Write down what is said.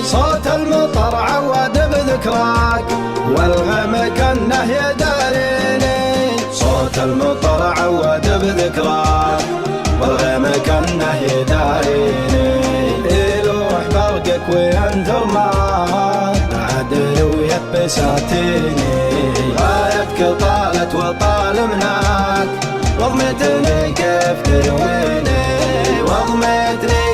صوت المطر عود بذكراك والغم كأنه يداريني. صوت المطر عود بذكراك والغم كأنه يداريني. يلوح برقك وينثر معاك عدل ويبساتيني. غايتك طالت وطال مناك وضمتني كيف ترويني. وضمتني